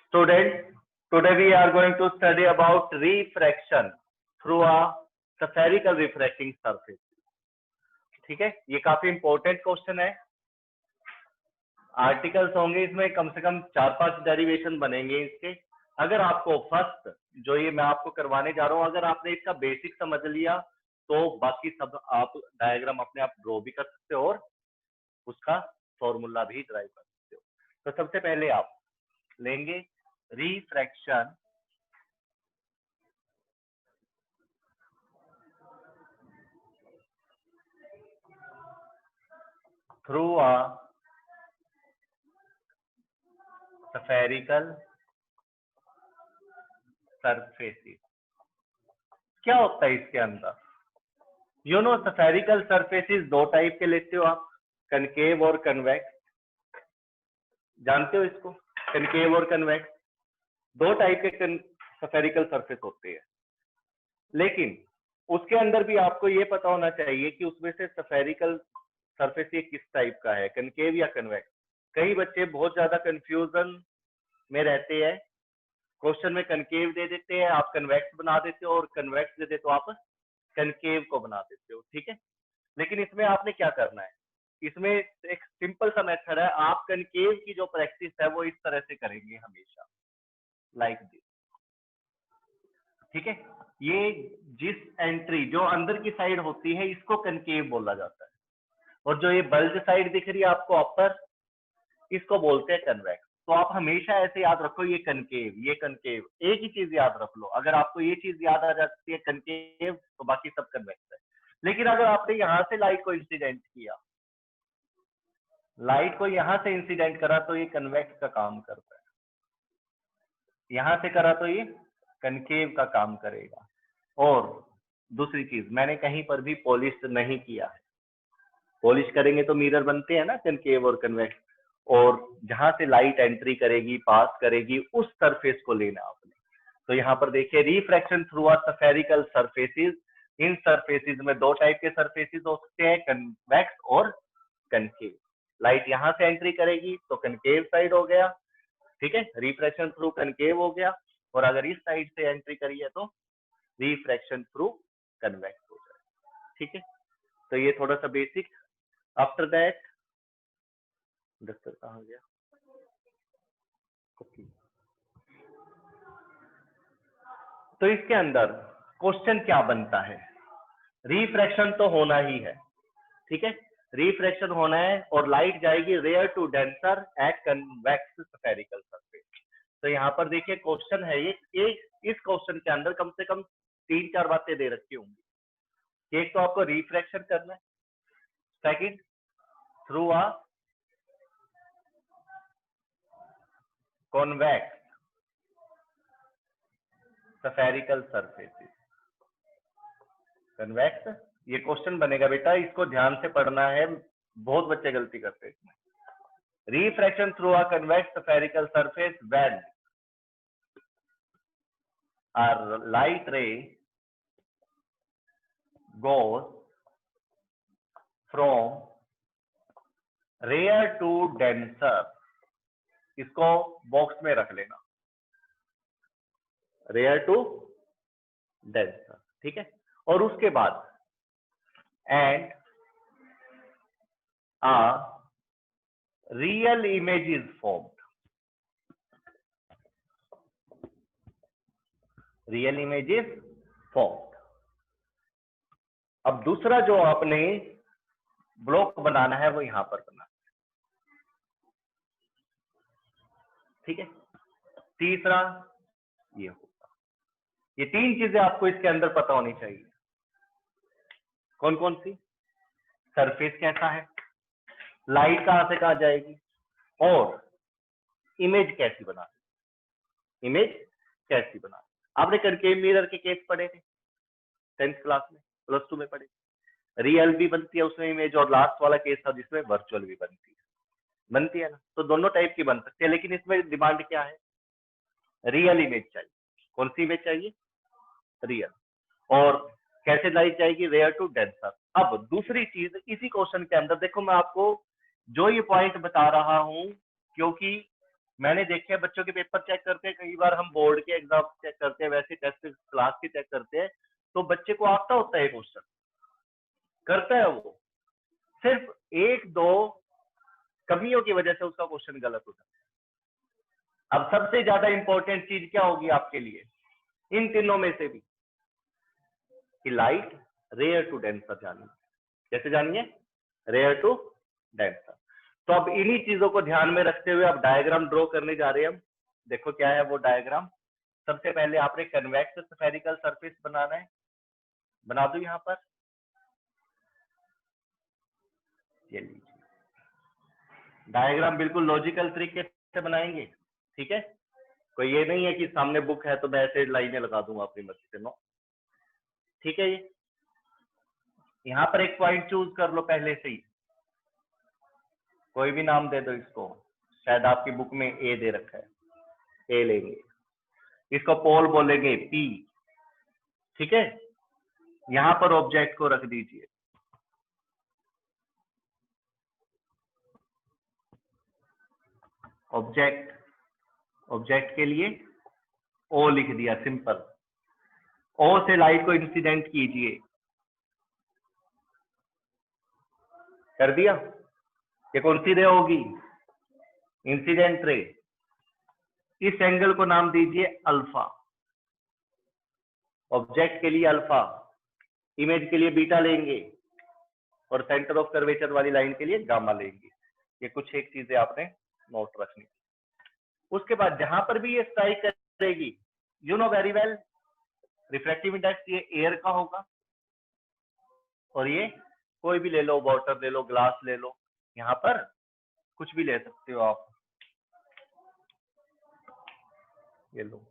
Students, today we are going to study about refraction through a spherical refracting surface. ठीक है, ये काफी important question है। Articles होंगे इसमें, कम से कम 4-5 डेरिवेशन बनेंगे इसके। अगर आपको फर्स्ट जो ये मैं आपको करवाने जा रहा हूँ, अगर आपने इसका बेसिक समझ लिया तो बाकी सब आप डायग्राम अपने आप ड्रॉ भी कर सकते हो और उसका फॉर्मूला भी ड्राइव कर सकते हो। तो सबसे पहले आप लेंगे refraction through a spherical surfaces। क्या होता है इसके अंदर? यू नो स्फेरिकल सरफेसेस दो टाइप के लेते हो आप, कनकेव और कन्वेक्स। जानते हो इसको, कनकेव और कन्वेक्स दो टाइप के स्फेरिकल सरफेस होते हैं। लेकिन उसके अंदर भी आपको ये पता होना चाहिए कि उसमें से स्फेरिकल सरफेस ये किस टाइप का है, कनकेव या कन्वेक्स। कई बच्चे बहुत ज्यादा कंफ्यूजन में रहते हैं, क्वेश्चन में कनकेव दे देते हैं, आप कन्वेक्स बना देते हो, और कन्वेक्स दे देते हो आप कनकेव को बना देते हो। ठीक है, लेकिन इसमें आपने क्या करना है, इसमें एक सिंपल सा मेथड है। आप कनकेव की जो प्रैक्टिस है वो इस तरह से करेंगे हमेशा, लाइक दिस। ठीक है, ये जिस एंट्री जो अंदर की साइड होती है इसको कनकेव बोला जाता है, और जो ये बल्ज साइड दिख रही है आपको अपर, इसको बोलते हैं कन्वेक्स। तो आप हमेशा ऐसे याद रखो, ये कनकेव, ये कनकेव, एक ही चीज याद रख लो। अगर आपको ये चीज याद आ जाती है कनकेव, तो बाकी सब कन्वेक्स है। लेकिन अगर आपने यहां से लाइट को इंसिडेंट किया, लाइट को यहां से इंसिडेंट करा, तो ये कन्वेक्स का काम करता है। यहां से करा तो ये कनकेव का काम करेगा। और दूसरी चीज, मैंने कहीं पर भी पॉलिश नहीं किया है। पॉलिश करेंगे तो मिरर बनते हैं ना, कनकेव और कन्वेक्स, और जहां से लाइट एंट्री करेगी, पास करेगी, उस सरफेस को लेना आपने। तो यहाँ पर देखिए, refraction through a spherical surfaces. In surfaces में दो टाइप के सरफेसेस होते हैं, कन्वेक्स और कनकेव। लाइट यहां से एंट्री करेगी तो कनकेव साइड हो गया, ठीक है, रिफ्रैक्शन थ्रू कनकेव हो गया। और अगर इस साइड से एंट्री करी है तो रिफ्रैक्शन थ्रू कन्वेक्स हो जाएगा। ठीक है, तो ये थोड़ा सा बेसिक। आफ्टर दैट डस्टर कहाँ गया? तो इसके अंदर क्वेश्चन क्या बनता है? रिफ्रैक्शन तो होना ही है, ठीक है, रिफ्रैक्शन होना है, और लाइट जाएगी rare to denser at convex spherical surface. तो यहाँ पर देखिए क्वेश्चन है ये, इस क्वेश्चन के अंदर कम से कम 3-4 बातें दे रखी होंगी। एक तो आपको रिफ्रैक्शन करना है, second through a convex spherical surfaces. Convex, ये क्वेश्चन बनेगा बेटा, इसको ध्यान से पढ़ना है, बहुत बच्चे गलती करते हैं। Refraction through a convex spherical surface when a light ray goes from rare to denser। इसको बॉक्स में रख लेना, रेयर टू डेंसर, ठीक है। और उसके बाद and a real image is formed. Real image is formed. अब दूसरा जो आपने ब्लॉक बनाना है वो यहां पर बनाना है, ठीक है। तीसरा ये होगा, ये 3 चीजें आपको इसके अंदर पता होनी चाहिए। कौन कौन सी? सरफेस कैसा है, लाइट कहां से कहां जाएगी, और इमेज कैसी बना, इमेज कैसी बना। आपने कनकेव मिरर के केस पढ़े थे 10th क्लास में, +2 में पढ़े। रियल भी बनती है उसमें इमेज, और लास्ट वाला केस था जिसमें वर्चुअल भी बनती है ना। तो दोनों टाइप की बन सकती है, लेकिन इसमें डिमांड क्या है? रियल इमेज चाहिए। कौन सी इमेज चाहिए? रियल। और कैसे लाइट जाएगी? Rare to denser. अब दूसरी चीज इसी क्वेश्चन के अंदर देखो, मैं आपको जो ये पॉइंट बता रहा हूं क्योंकि मैंने देखे हैं बच्चों के पेपर चेक करते हैं, कई बार हम बोर्ड के एग्जाम चेक करते हैं, वैसे टेस्ट क्लास के चेक करते हैं, तो बच्चे को आता होता है क्वेश्चन, करता है वो, सिर्फ एक दो कमियों की वजह से उसका क्वेश्चन गलत हो जाता है। अब सबसे ज्यादा इंपॉर्टेंट चीज क्या होगी आपके लिए इन तीनों में से भी, कि लाइट रेयर टू डेंसर जानिए। कैसे जानिए? Rare to denser. तो अब इन्हीं चीजों को ध्यान में रखते हुए अब डायग्राम ड्रॉ करने जा रहे हैं हम। देखो क्या है वो डायग्राम। सबसे पहले आपने कन्वेक्स स्फेरिकल सरफेस बनाना है, बना दो यहां पर, ये लीजिए डायग्राम बिल्कुल लॉजिकल तरीके से बनाएंगे, ठीक है। कोई ये नहीं है कि सामने बुक है तो मैं ऐसे लाइनें लगा दूंगा अपनी मर्जी से, नो, ठीक है। ये यहां पर एक पॉइंट चूज कर लो पहले से ही, कोई भी नाम दे दो इसको, शायद आपकी बुक में ए दे रखा है, ए लेंगे, इसको पोल बोलेंगे, पी, ठीक है। यहां पर ऑब्जेक्ट को रख दीजिए, ऑब्जेक्ट के लिए ओ लिख दिया, सिंपल। ओ से लाइट को इंसिडेंट कीजिए, कर दिया। ये कौन सी रे होगी? Incident ray. इस एंगल को नाम दीजिए अल्फा, ऑब्जेक्ट के लिए अल्फा, इमेज के लिए बीटा लेंगे, और सेंटर ऑफ कर्वेचर वाली लाइन के लिए गामा लेंगे। ये कुछ एक चीजें आपने नोट रखनी। उसके बाद जहां पर भी ये स्ट्राइक करेगी, you know very well, refractive index ये एयर का होगा, और ये कोई भी ले लो, वाटर ले लो, ग्लास ले लो, यहां पर कुछ भी ले सकते हो आप। ये लो,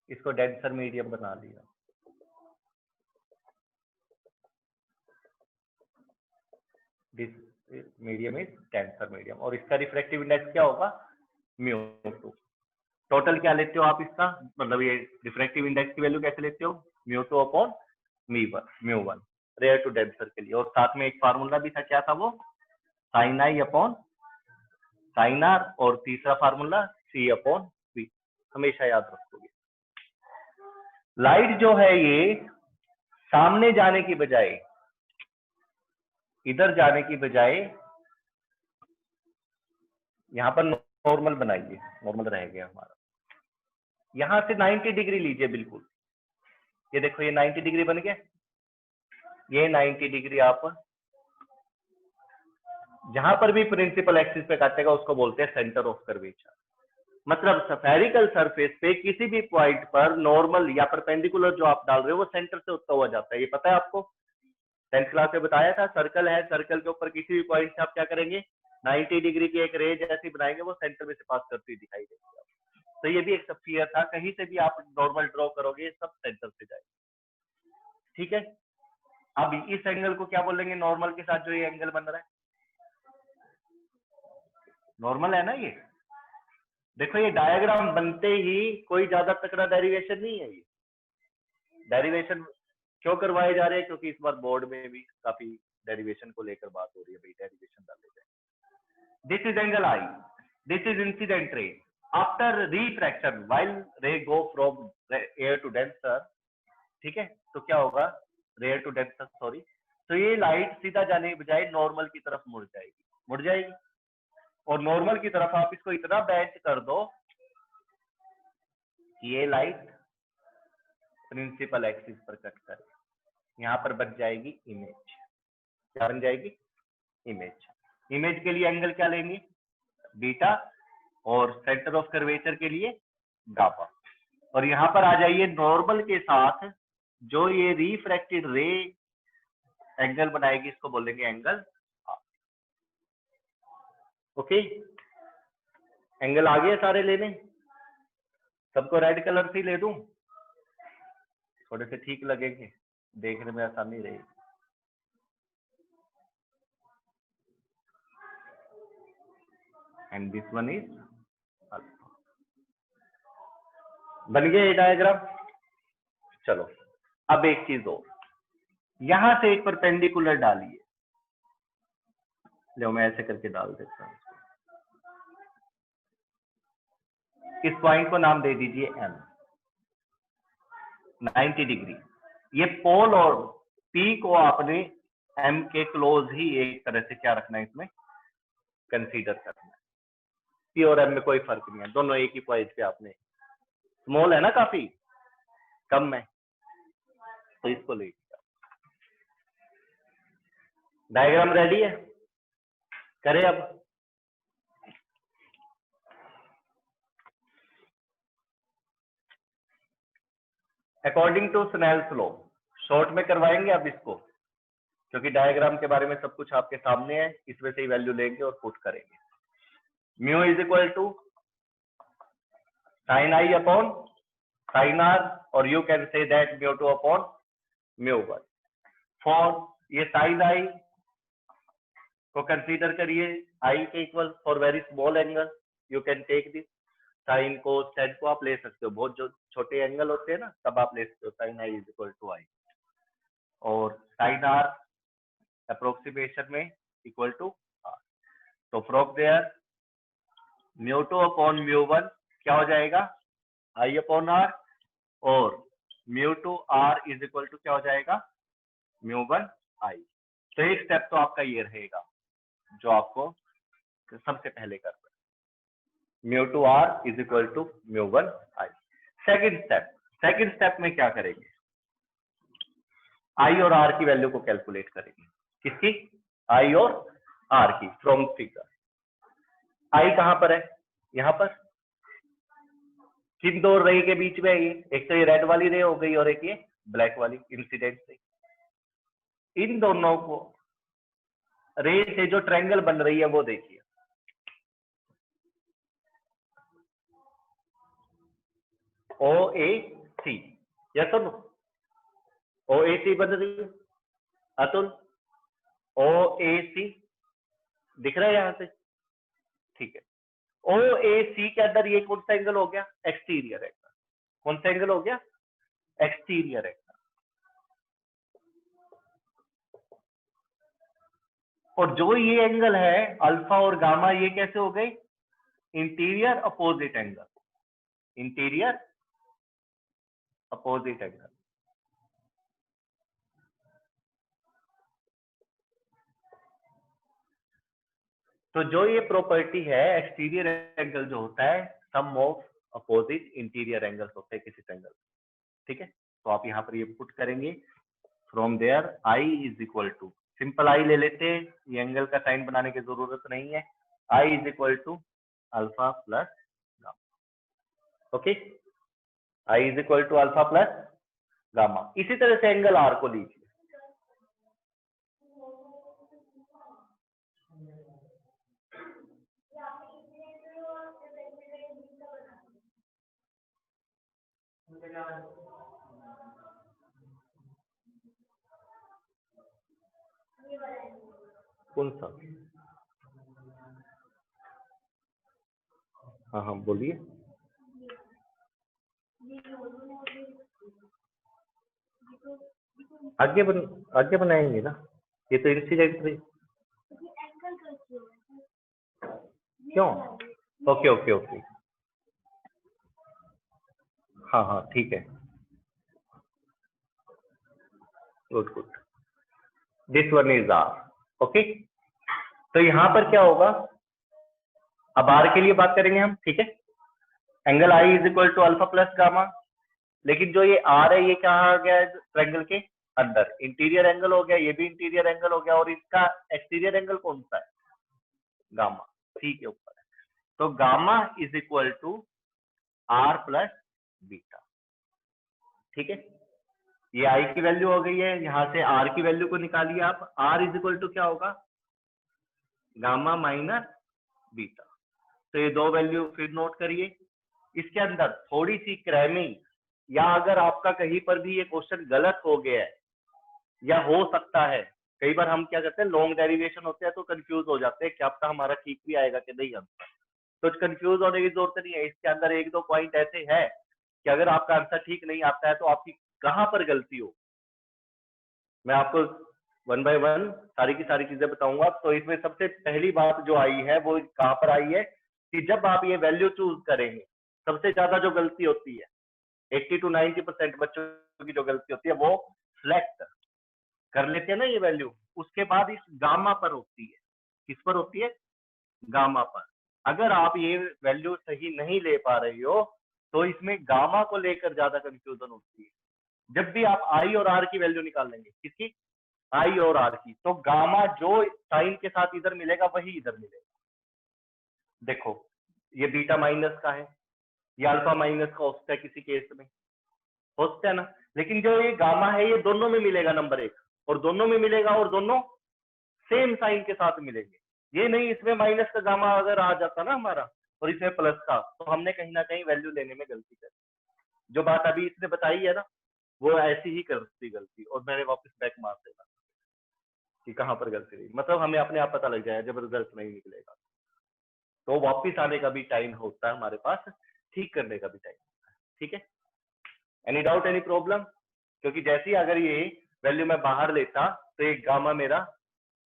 इसको डेंसर मीडियम बना लिया, this medium is denser medium, और इसका रिफ्रैक्टिव इंडेक्स क्या होगा? μ2। टोटल क्या लेते हो आप इसका, मतलब ये रिफ्रैक्टिव इंडेक्स की वैल्यू कैसे लेते हो? μ2 अपॉन μ1 रेयर टू डेंसर के लिए। और साथ में एक फार्मूला भी था, क्या था वो? Sine I upon sine are, और तीसरा फार्मूला सी अपॉन वी, हमेशा याद रखोगे। लाइट जो है ये सामने जाने की बजाय, इधर जाने की बजाय, यहां पर नॉर्मल बनाइए, नॉर्मल रह गया हमारा। यहां से 90 डिग्री लीजिए बिल्कुल, ये देखो ये 90 डिग्री बन गया। ये 90 डिग्री आप जहां पर भी प्रिंसिपल एक्सिस पे काटेगा उसको बोलते हैं सेंटर ऑफ कर्वेचर। मतलब स्फेरिकल सरफेस पे किसी भी पॉइंट पर नॉर्मल या परपेंडिकुलर जो आप डाल रहे हो वो सेंटर से होता हुआ जाता है। ये पता है आपको, 10th क्लास में बताया था। सर्कल है, सर्कल के ऊपर किसी भी पॉइंट से आप क्या करेंगे? 90 डिग्री की एक रेंज ऐसी बनाएंगे, वो सेंटर में से पास करती दिखाई देगी। तो ये भी एक स्फीयर था, कहीं से भी आप नॉर्मल ड्रॉ करोगे सब सेंटर से जाएगा, ठीक है। अब इस एंगल को क्या बोलेंगे? नॉर्मल के साथ जो ये एंगल बन रहा है, नॉर्मल है ना ये। देखो ये डायग्राम बनते ही कोई ज्यादा तकड़ा डेरिवेशन नहीं है। ये डेरिवेशन क्यों करवाए जा रहे हैं? क्योंकि इस बार बोर्ड में भी काफी डेरिवेशन को लेकर बात हो रही है, भाई डेरिवेशन डाल देते हैं। This is angle I, this is incident ray after refraction while ray go from air to denser, ठीक है। तो क्या होगा? Rare to denser, sorry. तो ये लाइट सीधा जाने के बजाय नॉर्मल की तरफ मुड़ जाएगी, और नॉर्मल की तरफ आप इसको इतना बेंड कर दो कि ये लाइट प्रिंसिपल एक्सिस पर कट करे, यहां पर बन जाएगी इमेज। क्या बन जाएगी? इमेज। इमेज के लिए एंगल क्या लेंगे? बीटा, और सेंटर ऑफ कर्वेचर के लिए गामा। और यहां पर आ जाइए, नॉर्मल के साथ जो ये रिफ्रैक्टेड रे एंगल बनाएगी इसको बोलेंगे एंगल। ओके, एंगल आ गए सारे लेने? सबको रेड कलर से ले दूं, थोड़े से ठीक लगेंगे, देखने में आसानी रहेगी। And this one is alpha. बन गया ये डायग्राम। चलो अब एक चीज और, यहां से एक परपेंडिकुलर डालिए। लो मैं ऐसे करके डाल देता हूँ। इस पॉइंट को नाम दे दीजिए M, 90 डिग्री। ये पोल और P को आपने M के क्लोज ही एक तरह से क्या रखना है, इसमें कंसीडर करना है। P और M में कोई फर्क नहीं है, दोनों एक ही पॉइंट पे आपने, स्मॉल है ना काफी कम है, तो इसको ले। डायग्राम रेडी है, करें अब। According to Snell's law, short में करवाएंगे अब इसको, क्योंकि डायग्राम के बारे में सब कुछ आपके सामने है, इसमें से ही वैल्यू लेंगे और पुट करेंगे। Mu is equal to sine I upon sine are, और you can say that mu two upon mu one. For ये साइन आई को कंसीडर करिए आई के equal, for very small angle you can take this sine को सेट को आप ले सकते हो, बहुत जो छोटे एंगल होते हैं ना तब आप ले सकते हो sine I is equal to I, और साइन आर अप्रोक्सीमेशन में इक्वल टू आर। तो from there mu two upon mu one क्या हो जाएगा, आई अपॉन आर, और mu two are is equal to क्या हो जाएगा, म्यू वन आई। तो एक स्टेप तो आपका ये रहेगा जो आपको सबसे पहले करना है, mu two are is equal to mu one i. Second step में क्या करेंगे, आई और आर की वैल्यू को कैलकुलेट करेंगे। किसकी, आई और आर की, फ्रॉम फिगर। आई कहां पर है, यहां पर। किन दो रे के बीच में है ये, एक तो ये रेड वाली रे हो गई और एक ये ब्लैक वाली इंसिडेंट से। इन दोनों को रे से जो ट्रायंगल बन रही है वो देखिए, ओ ए सी, यस और नो, ओ ए सी बन रही है अतुल, ओ ए सी दिख रहा है यहां से, ठीक है। ओ ए सी के अंदर ये कौन सा एंगल हो गया, एक्सटीरियर एंगल। कौन सा एंगल हो गया, एक्सटीरियर एंगल। और जो ये एंगल है अल्फा और गामा, ये कैसे हो गए, interior opposite angle, interior opposite angle. तो जो ये प्रॉपर्टी है एक्सटीरियर एंगल जो होता है सम ऑफ अपोजिट इंटीरियर एंगल्स होते हैं किसी ट्रायंगल, ठीक है। तो आप यहाँ पर ये पुट करेंगे, from there i is equal to, simple i ले लेते हैं, ये एंगल का साइन बनाने की जरूरत नहीं है, I is equal to alpha plus gamma, okay. I is equal to alpha plus gamma. इसी तरह से एंगल आर को लीजिए, कौन सा, हाँ हाँ बोलिए। आगे बनाएंगे ना, ये तो इंसिडेंट रही, क्यों, ओके ओके ओके, हाँ हाँ ठीक है, good good, this one is r, okay. तो यहां पर क्या होगा, अब आर के लिए बात करेंगे हम, ठीक है। Angle i is equal to alpha plus gamma, लेकिन जो ये आर है ये क्या आ गया है ट्रायंगल के अंदर, इंटीरियर एंगल हो गया, ये भी इंटीरियर एंगल हो गया, और इसका एक्सटीरियर एंगल कौन सा है, गामा, सी के ऊपर है। तो gamma is equal to r plus beta, ठीक है। ये आई की वैल्यू हो गई है, यहां से आर की वैल्यू को निकालिए आप, आर इज इक्वल टू क्या होगा, गामा माइनस बीटा। तो ये दो वैल्यू फिर नोट करिए। इसके अंदर थोड़ी सी क्रैमिंग, या अगर आपका कहीं पर भी ये क्वेश्चन गलत हो गया है, या हो सकता है कई बार हम क्या करते हैं लॉन्ग डेरिवेशन होते हैं तो कंफ्यूज हो जाते हैं, क्या आपका हमारा ठीक भी आएगा कि नहीं आंसर, तो कंफ्यूज होने की जरूरत नहीं है। इसके अंदर एक दो पॉइंट ऐसे है कि अगर आपका आंसर ठीक नहीं आता है तो आपकी कहां पर गलती हो, मैं आपको वन बाय वन सारी की सारी चीजें बताऊंगा। तो इसमें सबसे पहली बात जो आई है वो कहां पर आई है कि जब आप ये वैल्यू चूज करेंगे सबसे ज्यादा जो गलती होती है 80 to 90% बच्चों की जो गलती होती है वो सिलेक्ट कर लेते हैं ना ये वैल्यू, उसके बाद इस गामा पर होती है। किस पर होती है? गामा पर। अगर आप ये वैल्यू सही नहीं ले पा रही हो तो इसमें गामा को लेकर ज्यादा कंफ्यूजन होती है। जब भी आप आई और आर की वैल्यू निकाल लेंगे, किसकी? आई और आर की, तो गामा जो साइन के साथ इधर मिलेगा वही इधर मिलेगा। देखो ये बीटा माइनस का है, ये अल्फा माइनस का हो सकता है किसी केस में, हो सकता है ना, लेकिन जो ये गामा है ये दोनों में मिलेगा नंबर एक, और दोनों में मिलेगा और दोनों सेम साइन के साथ मिलेंगे। ये नहीं इसमें माइनस का गामा अगर आ जाता ना हमारा और इसमें प्लस का, तो हमने कहीं ना कहीं वैल्यू लेने में गलती कर। जो बात अभी इसने बताई है ना वो ऐसी ही करती गलती, और मैंने वापस बैक मार देगा कि कहाँ पर गलती रही, मतलब हमें अपने आप पता लग जाएगा जब रिजल्ट नहीं निकलेगा। तो वापिस आने का भी टाइम होता है हमारे पास, ठीक करने का भी टाइम होता है। ठीक है, एनी डाउट, एनी प्रॉब्लम? क्योंकि जैसे ही अगर ये वैल्यू मैं बाहर लेता तो एक गामा मेरा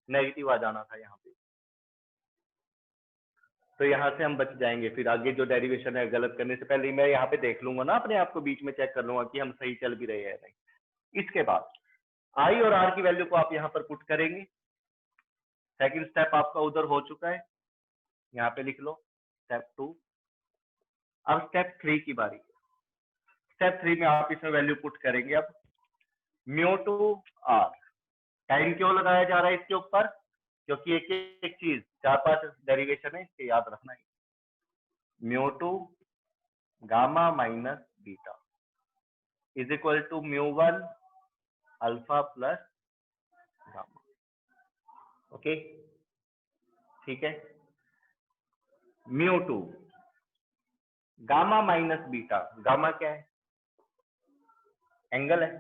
नेगेटिव आ जाना था यहाँ पे, तो यहाँ से हम बच जाएंगे। फिर आगे जो डेरिवेशन है गलत करने से पहले मैं यहाँ पे देख लूंगा ना, अपने आप को बीच में चेक कर लूंगा कि हम सही चल भी रहे हैं नहीं। इसके बाद आई और आर की वैल्यू को आप यहाँ पर पुट करेंगे। सेकंड स्टेप आपका उधर हो चुका है, यहाँ पे लिख लो स्टेप 2। अब स्टेप 3 की बारी। स्टेप 3 में आप इसमें वैल्यू पुट करेंगे। अब म्यू टू आर, टाइम क्यों लगाया जा रहा है इसके ऊपर? क्योंकि एक एक चीज 4-5 डेरिवेशन है, इसके याद रखना है। Mu two gamma minus beta is equal to mu alpha plus gamma. Okay, ठीक है। Mu two gamma minus beta, gamma क्या है? एंगल है।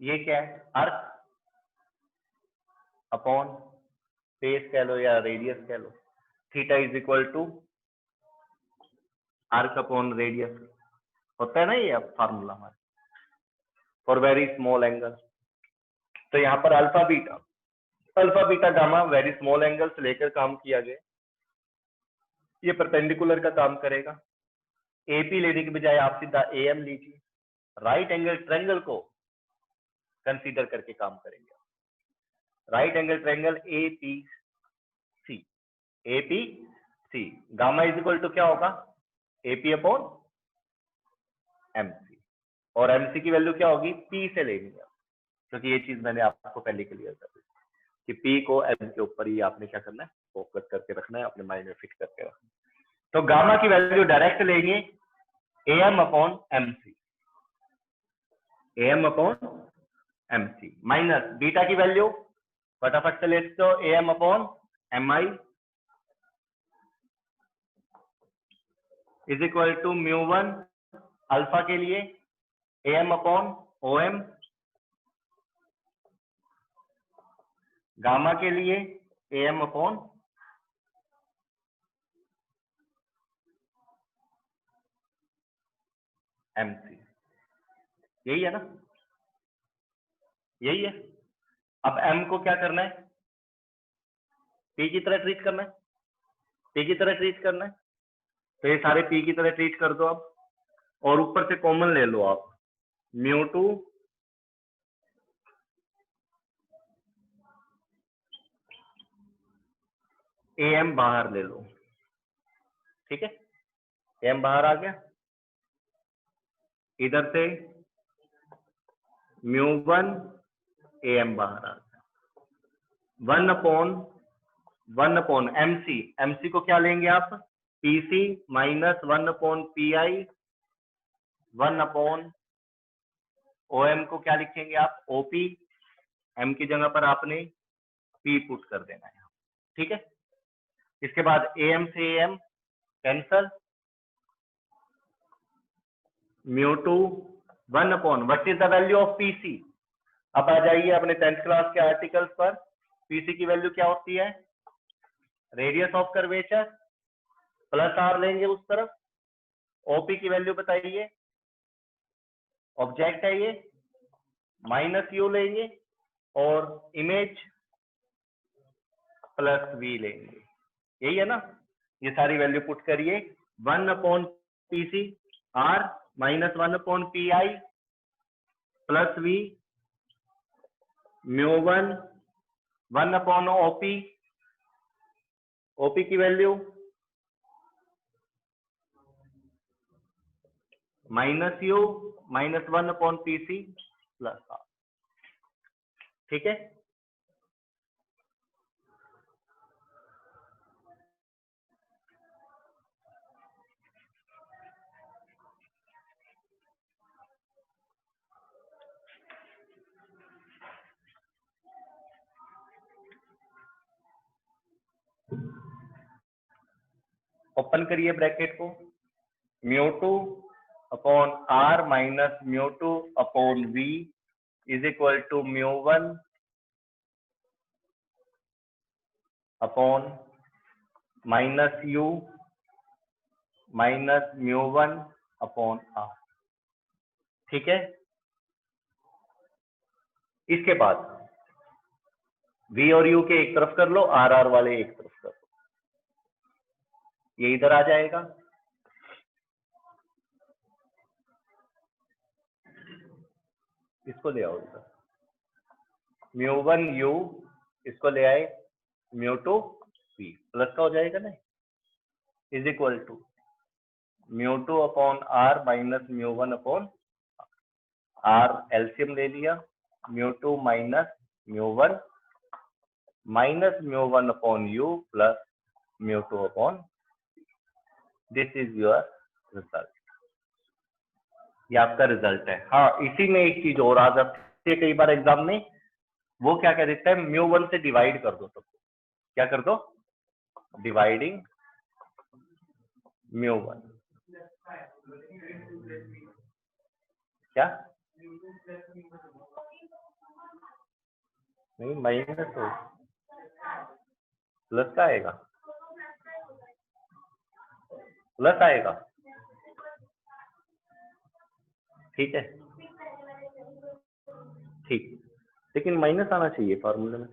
ये क्या है? अर्थ अपॉन स्पेस कह लो या रेडियस कह लो। Theta is equal to arc upon radius होता है ना ये अब फार्मूला हमारा फॉर वेरी स्मॉल एंगल। तो यहाँ पर alpha beta gamma very small angle से लेकर काम किया गया। ये परपेंडिकुलर का काम करेगा। एपी लेने के बजाय आप सीधा एएम लीजिए। राइट एंगल ट्रायंगल को कंसीडर करके काम करेंगे। Right angle triangle APC gamma is equal to क्या होगा? एपी अपॉन एमसी, और एमसी की वैल्यू क्या होगी? पी से लेनी है, क्योंकि ये चीज मैंने आपको पहले क्लियर कर दी कि पी को एम के ऊपर ही आपने क्या करना है? फोकस करके रखना है, अपने माइंड में फिक्स करके रखना है। तो गामा की वैल्यू डायरेक्ट लेंगे M upon MC, M upon MC minus beta की वैल्यू फटाफट से लेते हो M upon M I is equal to mu alpha के लिए M upon O M, gamma के लिए एम अपॉन एमसी। यही है ना? यही है। अब एम को क्या करना है? पी की तरह ट्रीट करना है, पी की तरह ट्रीट करना है। तो ये सारे पी की तरह ट्रीट कर दो अब, और ऊपर से कॉमन ले लो आप म्यू टू एम बाहर ले लो। ठीक है, एम बाहर आ गया, इधर से म्यू1 एम बाहर आ गया। 1 अपॉन एमसी, एमसी को क्या लेंगे आप? PC minus 1 upon P I, 1 upon O M को क्या लिखेंगे आप? ओपी, एम की जगह पर आपने पी पुट कर देना है। ठीक है, इसके बाद एम से M cancel, mu two 1 upon what is the value of PC. अब आ जाइए अपने 10th क्लास के आर्टिकल्स पर। पीसी की वैल्यू क्या होती है? Radius of curvature plus r लेंगे उस तरफ। ओपी की वैल्यू बताइए, ऑब्जेक्ट है ये, माइनस यू लेंगे, और इमेज प्लस वी लेंगे। यही है ना? ये सारी वैल्यू पुट करिए। 1 upon PC, R minus 1 upon PI plus V, μ1 1 upon OP, OP की value minus U minus 1 upon PC plus R। ठीक है, ओपन करिए ब्रैकेट को, μ2 upon R minus μ2 upon V is equal to μ1 upon minus U minus μ1 upon R। ठीक है, इसके बाद V और U के एक तरफ कर लो, RR वाले एक तरफ कर लो, ये इधर आ जाएगा। इसको ले आओ इधर, μ1 U इसको ले आए, μ2 V प्लस का हो जाएगा ना, is equal to μ2 upon R minus μ1 upon R, LCM ले लिया, μ2 minus μ1 minus μ1 upon U plus μ2 upon, this is your result. ये आपका रिजल्ट है। हाँ, इसी में एक चीज और आ जाती है कई बार एग्जाम में, वो क्या कह देता है, μ1 से डिवाइड कर दो सबको। क्या कर दो, डिवाइडिंग μ1। क्या नहीं, माइनस हो प्लस का आएगा, प्लस आएगा। ठीक है, ठीक, लेकिन माइनस आना चाहिए फॉर्मूले में।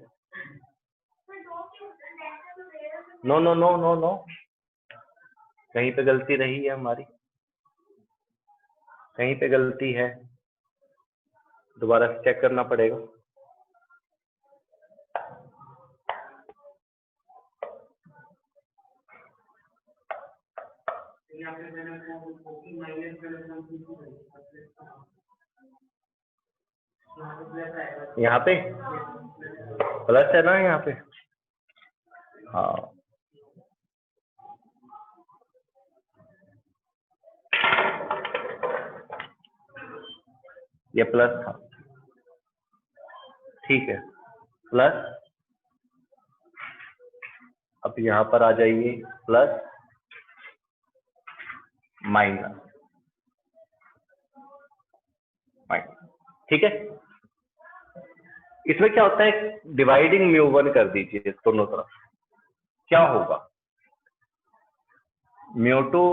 No no no no no, कहीं पे गलती रही है हमारी, कहीं पे गलती है, दोबारा से चेक करना पड़ेगा। यहाँ पे प्लस है ना, यहाँ पे हाँ, ये प्लस था, ठीक है, प्लस, अब यहाँ पर आ जाइए प्लस माइनस माइनस। ठीक है, इसमें क्या होता है, डिवाइडिंग μ1 कर दीजिए दोनों तरफ, क्या होगा, μ2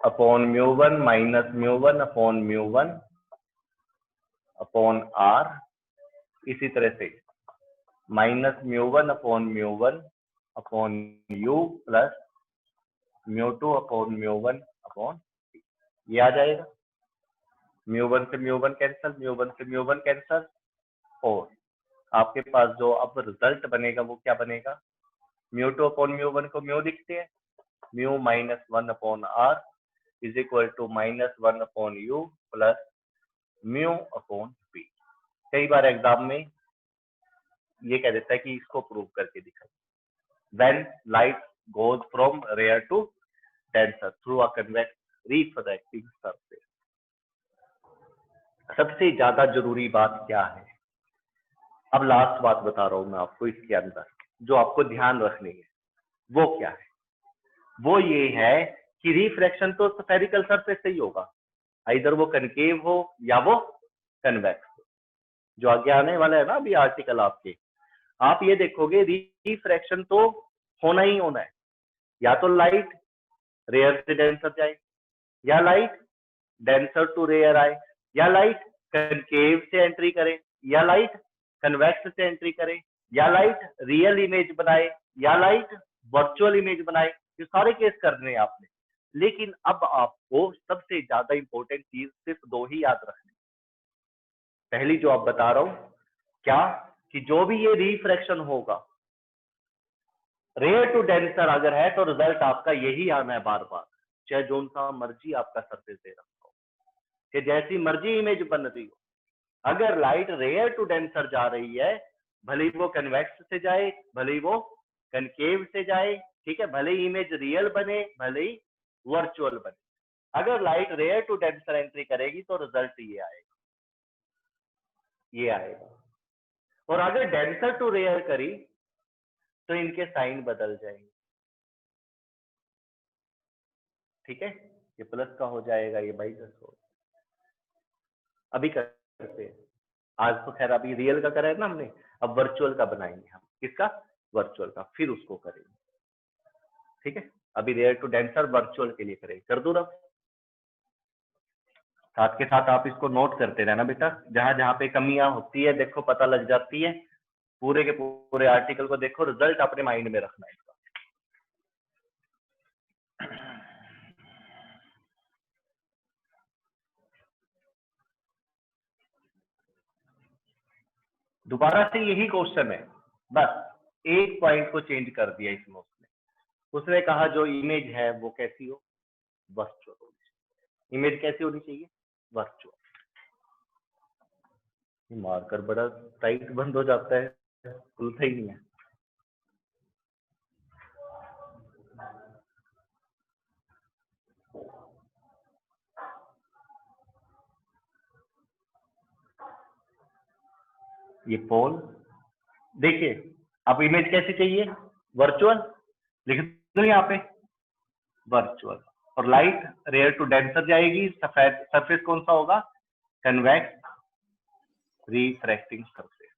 upon μ1 minus μ1 upon μ1 upon R, इसी तरह से minus μ1 upon μ1 upon U plus μ2 upon μ1 upon, ये आ जाएगा, μ1 से μ1 कैंसल, μ1 से μ1 कैंसल, और आपके पास जो अब रिजल्ट बनेगा वो क्या बनेगा, μ2 अपॉन μ1 को म्यू लिखते हैं, mu minus 1 upon R is equal to minus 1 upon U plus mu upon P। कई बार एग्जाम में ये कह देता है कि इसको प्रूव करके दिखाओ, when light goes from rare to denser through a convex refracting surface. सबसे ज्यादा जरूरी बात क्या है, अब लास्ट बात बता रहा हूं मैं आपको इसके अंदर, जो आपको ध्यान रखनी है वो क्या है, वो ये है कि रिफ्रैक्शन तो स्फेरिकल सरफेस से ही होगा, इधर वो कनकेव हो या वो कन्वेक्स हो। जो आगे आने वाला है ना अभी आर्टिकल आपके, आप ये देखोगे रिफ्रैक्शन तो होना ही होना है, या तो लाइट रेयर से डेंसर जाए, या लाइट डेंसर टू रेयर आए, या लाइट कनकेव से एंट्री करे, या लाइट कन्वेक्स से एंट्री करे, या लाइट रियल इमेज बनाए, या लाइट वर्चुअल इमेज बनाए, ये सारे केस करने हैं आपने। लेकिन अब आपको सबसे ज्यादा इंपॉर्टेंट चीज सिर्फ दो ही याद रखनी। पहली जो आप बता रहा हूं, क्या कि जो भी ये रिफ्रैक्शन होगा रेयर टू डेंसर अगर है तो रिजल्ट आपका यही आना है बार बार, चाहे जो सा मर्जी आपका सरफेस दे रखा हो, कि जैसी मर्जी इमेज बन रही हो, अगर लाइट रेयर टू डेंसर जा रही है, भले ही वो कन्वेक्स से जाए, भले ही वो कनकेव से जाए, ठीक है, भले ही इमेज रियल बने, भले ही वर्चुअल बने, अगर light rare to denser entry करेगी तो रिजल्ट ये आएगा, ये आएगा। और अगर डेंसर टू रेयर करी तो इनके साइन बदल जाएंगे, ठीक है, ये प्लस का हो जाएगा, ये माइनस हो। अभी करते हैं, आज तो खैर अभी रियल का करा है ना हमने, अब वर्चुअल का बनाएंगे हम। किसका? वर्चुअल का, फिर उसको करेंगे, ठीक है। अभी रेयर टू डेंसर वर्चुअल के लिए करेंगे, कर दूं रफ। साथ के साथ आप इसको नोट करते रहना बेटा, जहां जहां पे कमियां होती है देखो पता लग जाती है, पूरे के पूरे आर्टिकल को देखो, रिजल्ट अपने माइंड में रखना है इसका। दोबारा से यही क्वेश्चन है, बस एक पॉइंट को चेंज कर दिया इसमें उसने कहा जो इमेज है वो कैसी हो, वर्चुअल होनी चाहिए। इमेज कैसी होनी चाहिए? वर्चुअल। मार्कर बड़ा टाइट बंद हो जाता है, खुलता ही नहीं है। ये पोल देखिए, अब इमेज कैसी चाहिए? वर्चुअल, लिख दो यहाँ पे वर्चुअल। और लाइट रेयर टू डेंसर जाएगी, सफेद सरफेस कौन सा होगा? Convex refracting surface.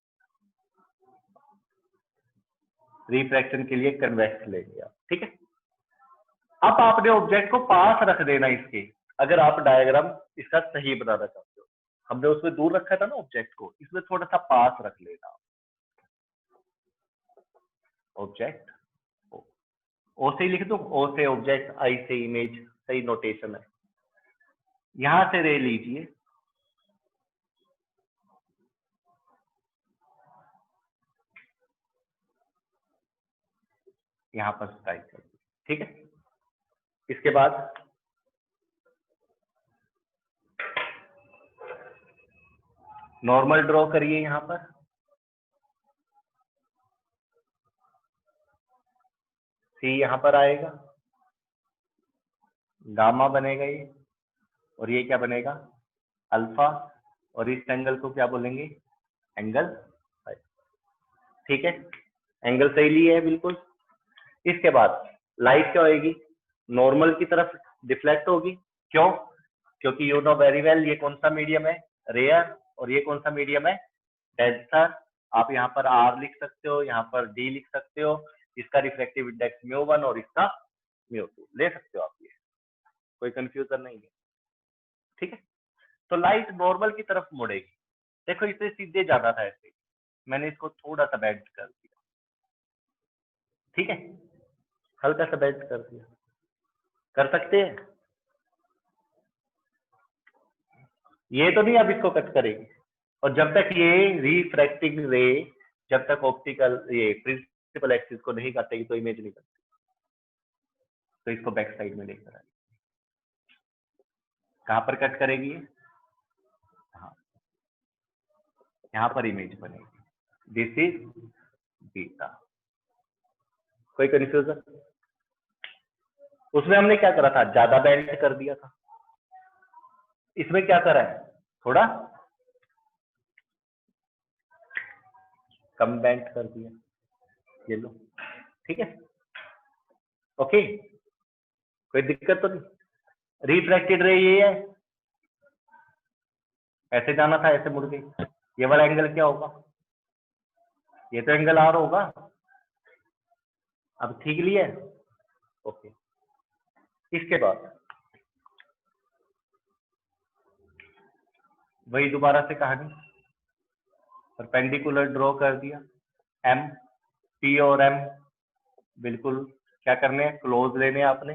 रिफ्रैक्शन के लिए कन्वेक्स लेंगे आप, ठीक है। अब आपने ऑब्जेक्ट को पास रख देना इसके, अगर आप डायग्राम इसका सही बनाना चाहते हो। हमने उसमें दूर रखा था ना ऑब्जेक्ट को, इसमें थोड़ा सा पास रख लेना। ऑब्जेक्ट ओ से लिख दो, ओ से ऑब्जेक्ट, आई से इमेज, सही नोटेशन है। यहां से रे लीजिए, यहां पर स्ट्राइक कर दो, ठीक है। इसके बाद नॉर्मल ड्रॉ करिए, यहां पर सी यहां पर आएगा, गामा बनेगा ये, और ये क्या बनेगा? अल्फा। और इस एंगल को क्या बोलेंगे? एंगल, ठीक है। एंगल सही लिए है बिल्कुल। इसके बाद लाइट क्या होगी? नॉर्मल की तरफ डिफ्लेक्ट होगी। क्यों? क्योंकि यू नो वेरी वेल ये कौन सा मीडियम है? रेयर। और ये कौन सा मीडियम है? डेंसर। आप यहाँ पर आर लिख सकते हो, यहाँ पर डी लिख सकते हो। इसका रिफ्लेक्टिव इंडेक्स μ1 और इसका μ2 ले सकते हो आप, ये कोई कंफ्यूजन नहीं है, ठीक है। तो लाइट नॉर्मल की तरफ मुड़ेगी। देखो इसे सीधे जाना था ऐसे, मैंने इसको थोड़ा सा बेंड कर दिया, ठीक है, हल्का सा बेंड कर दिया, कर सकते हैं। ये तो नहीं अब इसको कट करेगी, और जब तक ये रिफ्रैक्टिंग रे, जब तक ऑप्टिकल ये प्रिंसिपल एक्सिस को नहीं काटेगी तो इमेज नहीं बनती। तो इसको बैक साइड में लेकर आएगी। कहां पर कट करेगी ये? हाँ, यहाँ पर इमेज बनेगी। This is beta. कोई कंफ्यूजन? उसमें हमने क्या करा था? ज्यादा बेंड कर दिया था। इसमें क्या करा है? थोड़ा कम बेंड कर दिया, ये लो, ठीक है, ओके, कोई दिक्कत तो नहीं। रिफ्रैक्टेड रे ये है, ऐसे जाना था, ऐसे मुड़ गई। ये वाला एंगल क्या होगा? ये तो एंगल आर होगा। अब ठीक लिया है, ओके। इसके बाद वही दोबारा से कहानी, परपेंडिकुलर ड्रॉ कर दिया। एम, पी और एम बिल्कुल क्या करने हैं? क्लोज लेने हैं आपने।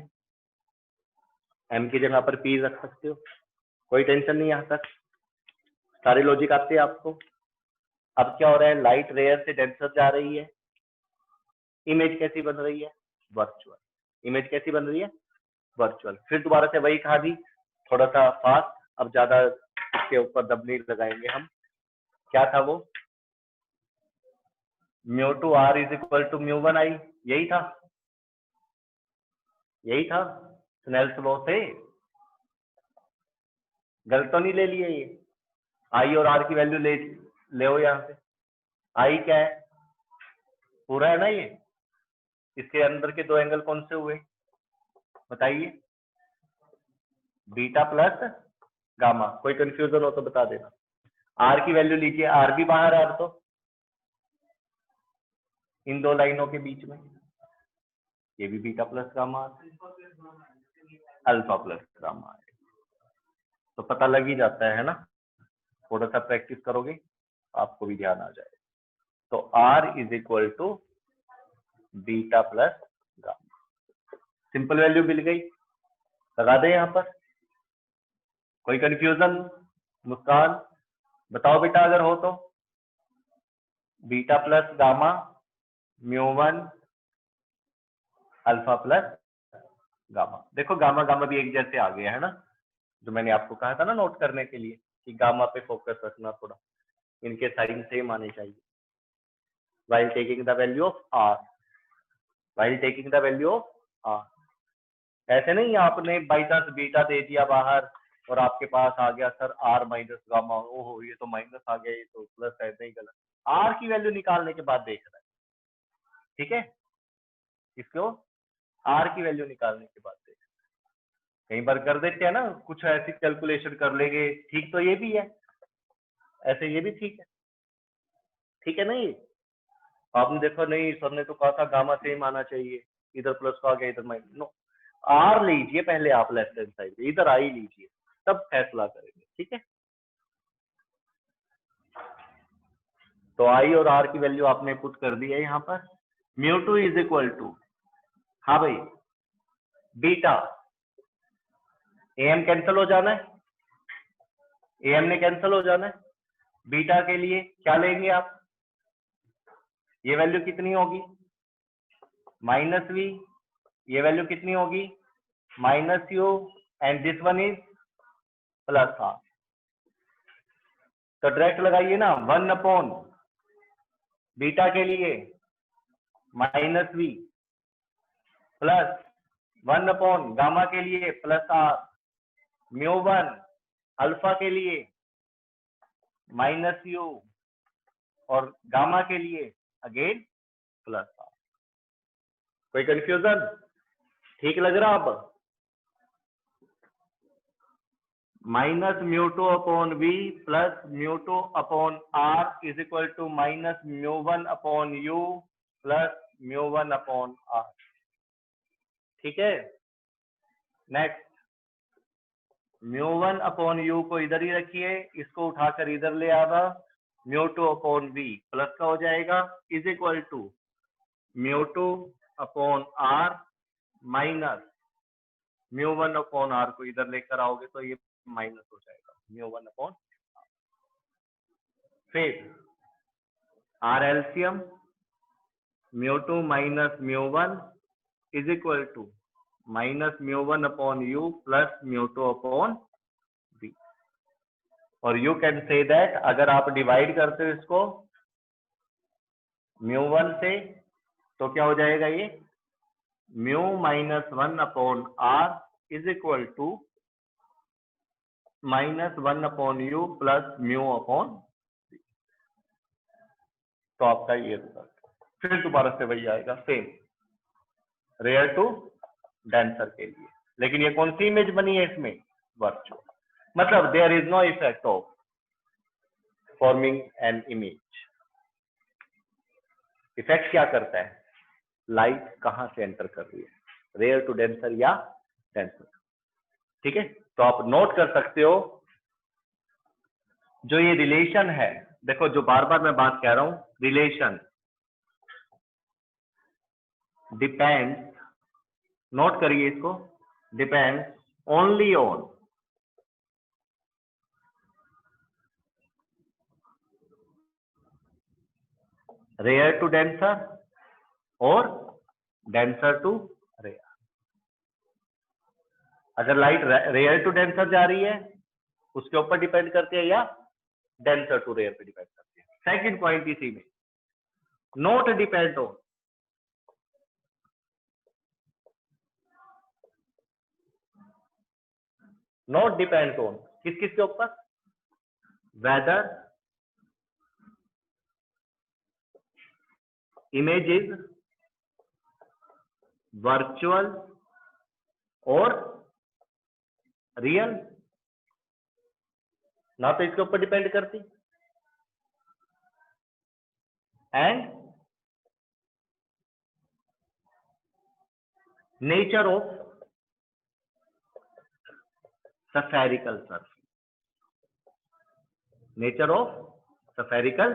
एम की जगह पर पी रख सकते हो, कोई टेंशन नहीं यहाँ तक, सारी लॉजिक आती है आपको। अब क्या हो रहा है, लाइट रेयर से डेंसर जा रही है, इमेज कैसी बन रही है, वर्चुअल। इमेज कैसी बन रही है, वर्चुअल। फिर दोबारा से वही कहा दी, थोड़ा सा फास्ट, अब ज्यादा इसके ऊपर दब नहीं लगाएंगे हम। क्या था वो, mu two are is equal to mu one I, यही था, यही था स्नेल्स लॉ से। गलत तो नहीं ले लिए ये, आई और आर की वैल्यू ले हो यहाँ से। आई क्या है, पूरा है ना ये, इसके अंदर के दो एंगल कौन से हुए बताइए, बीटा प्लस गामा। कोई कंफ्यूजन हो तो बता देना। आर की वैल्यू लीजिए, आर भी बाहर है अब तो इन दो लाइनों के बीच में, ये भी beta plus gamma, alpha plus gamma है, तो पता लग ही जाता है ना, थोड़ा सा प्रैक्टिस करोगे आपको भी ध्यान आ जाएगा। तो R is equal to beta plus gamma, simple value मिल गई, लगा दे यहाँ पर। कोई कंफ्यूजन, मुस्कान बताओ बेटा अगर हो तो। Beta plus gamma mu one alpha plus gamma. देखो गामा गामा भी एक जैसे आ गया है ना, जो मैंने आपको कहा था ना नोट करने के लिए कि गामा पे फोकस रखना, थोड़ा इनके साइन सेम आने चाहिए। while taking the value of r, while taking the value of r, ऐसे नहीं आपने बाई चांस बीटा दे दिया बाहर और आपके पास आ गया सर आर माइनस गामा, ओहो ये तो माइनस आ गया, ये तो प्लस है, नहीं गलत। आर की वैल्यू निकालने के बाद देख रहा है, ठीक है, इसको आर की वैल्यू निकालने के बाद देख, कई बार कर देते हैं ना कुछ ऐसी कैलकुलेशन कर लेंगे, ठीक तो ये भी है, ऐसे ये भी ठीक है ना। ये आपने देखो नहीं सर ने तो कहा था गामा सेम आना चाहिए, इधर प्लस का आ गया इधर माइनस, नो, आर लीजिए पहले आप लेफ्ट हैंड साइड, इधर आई लीजिए, तब फैसला करेंगे, ठीक है। तो आई और आर की वैल्यू आपने पुट कर दी है यहाँ पर। Mu two is equal to, हाँ भाई बीटा, एम कैंसिल हो जाना है, एम ने कैंसिल हो जाना है, बीटा के लिए क्या लेंगे आप, ये वैल्यू कितनी होगी माइनस वी, ये वैल्यू कितनी होगी minus u, and this one is plus r. तो डायरेक्ट लगाइए ना, 1 अपॉन बीटा के लिए minus v plus 1 upon gamma के लिए plus r, mu one alpha के लिए माइनस यू और गामा के लिए अगेन प्लस आर। कोई कंफ्यूजन, ठीक लग रहा अब, minus mu two upon v plus mu two upon r is equal to minus mu one upon u plus mu one upon r, ठीक है। Next mu one upon u को इधर ही रखिए, इसको उठाकर इधर ले आना, mu two upon v plus का हो जाएगा is equal to mu two upon r minus mu one upon r को इधर लेकर आओगे तो ये माइनस हो जाएगा म्यू वन अपॉन, फिर r LCM mu two minus mu one is equal to minus mu one upon u plus mu two upon v. और यू कैन से दैट, अगर आप डिवाइड करते हो इसको म्यू वन से तो क्या हो जाएगा, ये mu minus one upon r is equal to minus one upon u plus mu upon v. तो आपका ये रिजल्ट फिर दोबारा से वही आएगा सेम, रेयर टू डेंसर के लिए। लेकिन ये कौन सी इमेज बनी है इसमें, वर्चुअल, मतलब there is no effect of forming an image. Effect क्या करता है, लाइट कहां से एंटर कर रही है, रेयर टू डेंसर या डेंसर, ठीक है। तो आप नोट कर सकते हो जो ये रिलेशन है, देखो जो बार बार मैं बात कह रहा हूं, रिलेशन डिपेंड्स, नोट करिए इसको, depends only on, rare to denser और डेंसर टू रेयर। अगर लाइट रेयर टू डेंसर जा रही है उसके ऊपर डिपेंड करती है या डेंसर टू रेयर पे डिपेंड करती है। सेकंड पॉइंट इसी में, not depend on, not depend on किस किस के ऊपर, वेदर इमेज इज वर्चुअल और रियल, ना तो इसके ऊपर डिपेंड करती, and nature of spherical surface, nature of spherical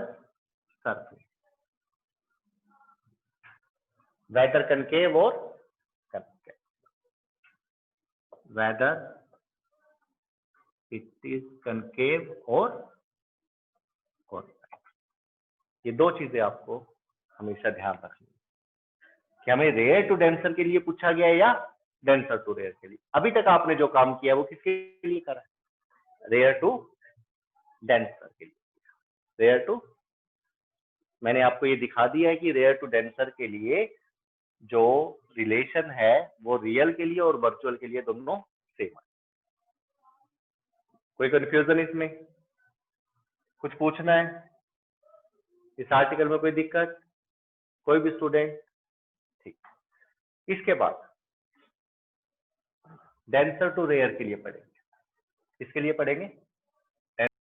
surface, whether concave or concave, whether it is concave or convex। ये दो चीजें आपको हमेशा ध्यान रखनी कि हमें रेयर टू डेंसर के लिए पूछा गया है या डेंसर टू रेयर के लिए। अभी तक आपने जो काम किया वो किसके लिए करा है, रेयर टू डेंसर के लिए। रेयर टू, मैंने आपको ये दिखा दिया है कि रेयर टू डेंसर के लिए जो रिलेशन है वो रियल के लिए और वर्चुअल के लिए दोनों सेम है। कोई कंफ्यूजन इसमें, कुछ पूछना है इस आर्टिकल में, कोई दिक्कत, कोई भी स्टूडेंट? ठीक, इसके बाद डेंसर टू रेयर के लिए पढ़ेंगे। किसके लिए पढ़ेंगे?